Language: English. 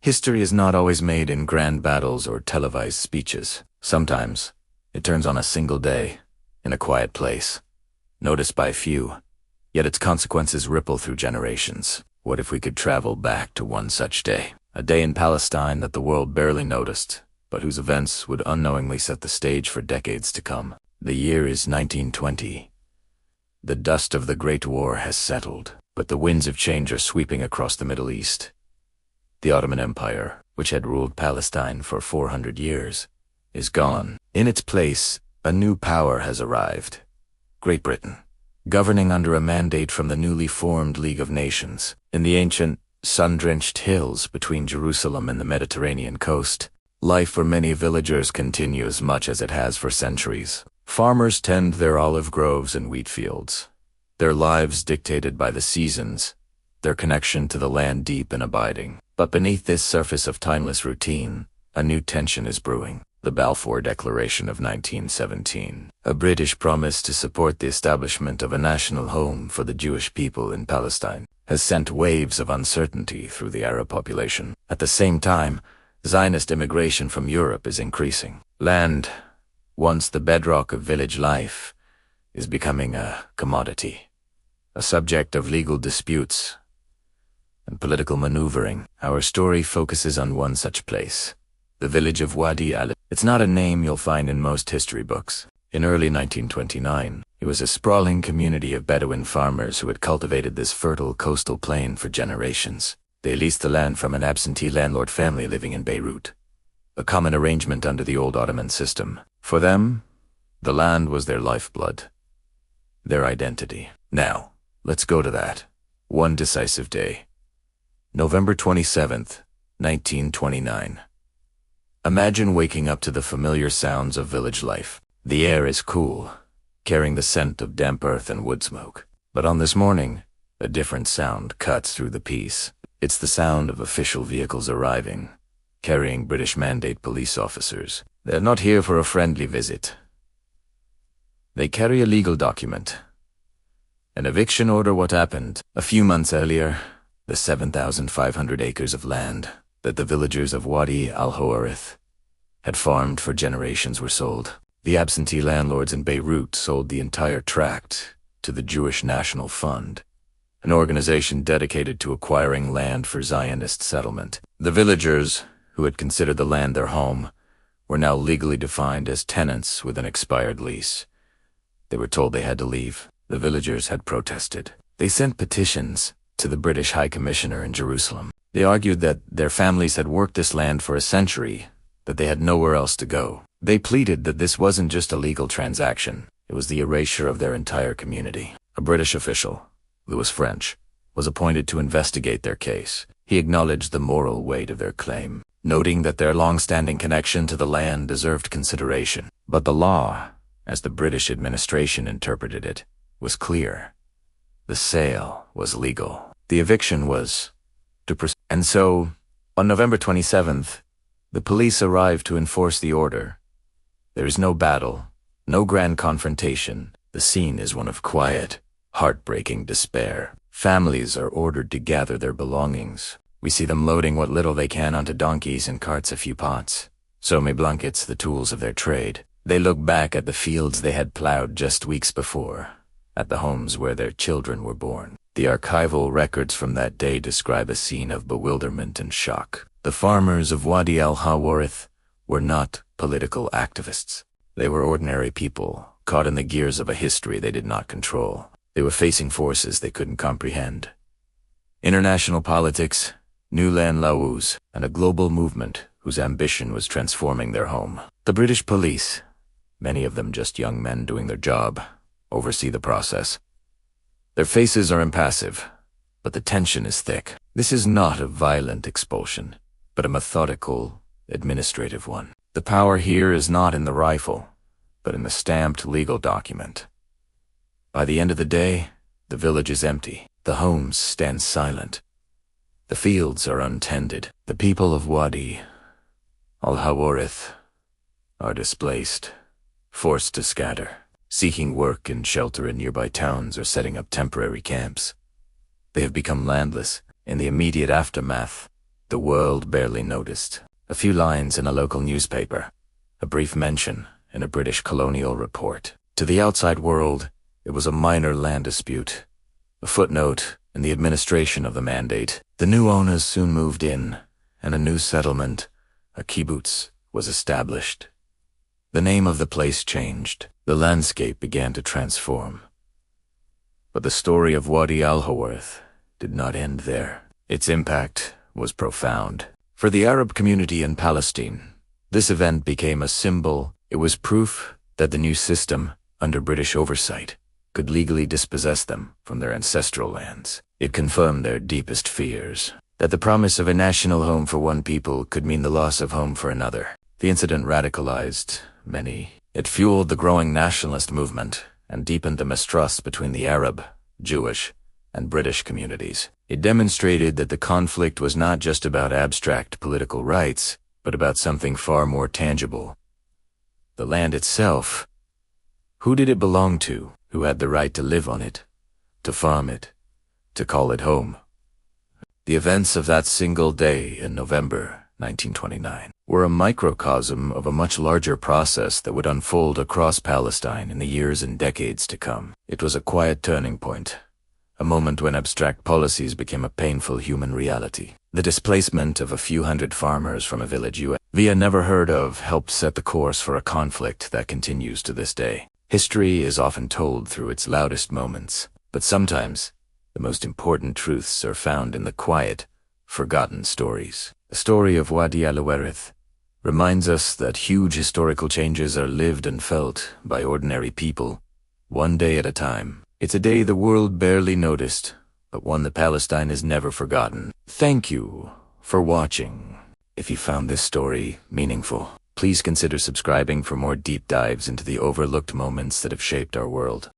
History is not always made in grand battles or televised speeches. Sometimes, it turns on a single day, in a quiet place, noticed by few, yet its consequences ripple through generations. What if we could travel back to one such day? A day in Palestine that the world barely noticed, but whose events would unknowingly set the stage for decades to come. The year is 1920. The dust of the Great War has settled, but the winds of change are sweeping across the Middle East. The Ottoman Empire, which had ruled Palestine for 400 years, is gone. In its place, a new power has arrived. Great Britain, governing under a mandate from the newly formed League of Nations. In the ancient, sun-drenched hills between Jerusalem and the Mediterranean coast, life for many villagers continues much as it has for centuries. Farmers tend their olive groves and wheat fields, their lives dictated by the seasons, their connection to the land deep and abiding. But beneath this surface of timeless routine, a new tension is brewing. The Balfour Declaration of 1917, a British promise to support the establishment of a national home for the Jewish people in Palestine, has sent waves of uncertainty through the Arab population. At the same time, Zionist immigration from Europe is increasing. Land, once the bedrock of village life, is becoming a commodity, a subject of legal disputes and political maneuvering. Our story focuses on one such place, the village of Wadi. It's not a name you'll find in most history books. In early 1929, it was a sprawling community of Bedouin farmers who had cultivated this fertile coastal plain for generations. They leased the land from an absentee landlord family living in Beirut, a common arrangement under the old Ottoman system. For them, the land was their lifeblood, their identity. Now, let's go to that one decisive day. November 27th, 1929. Imagine waking up to the familiar sounds of village life. The air is cool, carrying the scent of damp earth and wood smoke. But on this morning, a different sound cuts through the peace. It's the sound of official vehicles arriving, carrying British Mandate police officers. They're not here for a friendly visit. They carry a legal document. An eviction order. What happened? A few months earlier, the 7,500 acres of land that the villagers of Wadi al-Hawarith had farmed for generations were sold. The absentee landlords in Beirut sold the entire tract to the Jewish National Fund, an organization dedicated to acquiring land for Zionist settlement. The villagers, who had considered the land their home, were now legally defined as tenants with an expired lease. They were told they had to leave. The villagers had protested. They sent petitions to the British High Commissioner in Jerusalem. They argued that their families had worked this land for a century, that they had nowhere else to go. They pleaded that this wasn't just a legal transaction, it was the erasure of their entire community. A British official, Louis French, was appointed to investigate their case. He acknowledged the moral weight of their claim, noting that their long-standing connection to the land deserved consideration. But the law, as the British administration interpreted it, was clear. The sale was legal. The eviction was to proceed. And so, on November 27th, the police arrived to enforce the order. There is no battle, no grand confrontation. The scene is one of quiet, heartbreaking despair. Families are ordered to gather their belongings. We see them loading what little they can onto donkeys and carts a few pots. So may blankets, the tools of their trade. They look back at the fields they had plowed just weeks before, at the homes where their children were born. The archival records from that day describe a scene of bewilderment and shock. The farmers of Wadi al-Hawarith were not political activists. They were ordinary people, caught in the gears of a history they did not control. They were facing forces they couldn't comprehend. International politics, new land laws, and a global movement whose ambition was transforming their home. The British police, many of them just young men doing their job, oversee the process. Their faces are impassive, but the tension is thick. This is not a violent expulsion, but a methodical, administrative one. The power here is not in the rifle, but in the stamped legal document. By the end of the day, the village is empty. The homes stand silent. The fields are untended. The people of Wadi al-Hawarith are displaced, forced to scatter, seeking work and shelter in nearby towns or setting up temporary camps. They have become landless. In the immediate aftermath, The world barely noticed. A few lines in a local newspaper, a brief mention in a British colonial report. To the outside world, it was a minor land dispute, a footnote in the administration of the mandate. The new owners soon moved in, and a new settlement, a kibbutz, was established. The name of the place changed. The landscape began to transform. But the story of Wadi al-Hawarith did not end there. Its impact was profound. For the Arab community in Palestine, this event became a symbol. It was proof that the new system, under British oversight, could legally dispossess them from their ancestral lands. It confirmed their deepest fears, that the promise of a national home for one people could mean the loss of home for another. The incident radicalized many. It fueled the growing nationalist movement and deepened the mistrust between the Arab, Jewish, and British communities. It demonstrated that the conflict was not just about abstract political rights, but about something far more tangible. The land itself. Who did it belong to? Who had the right to live on it, to farm it, to call it home? The events of that single day in November 1929 were a microcosm of a much larger process that would unfold across Palestine in the years and decades to come. It was a quiet turning point, a moment when abstract policies became a painful human reality. The displacement of a few hundred farmers from a village via never heard of helped set the course for a conflict that continues to this day. History is often told through its loudest moments, but sometimes the most important truths are found in the quiet, forgotten stories. The story of Wadi al-Hawarith reminds us that huge historical changes are lived and felt by ordinary people, one day at a time. It's a day the world barely noticed, but one that Palestine has never forgotten. Thank you for watching. If you found this story meaningful, please consider subscribing for more deep dives into the overlooked moments that have shaped our world.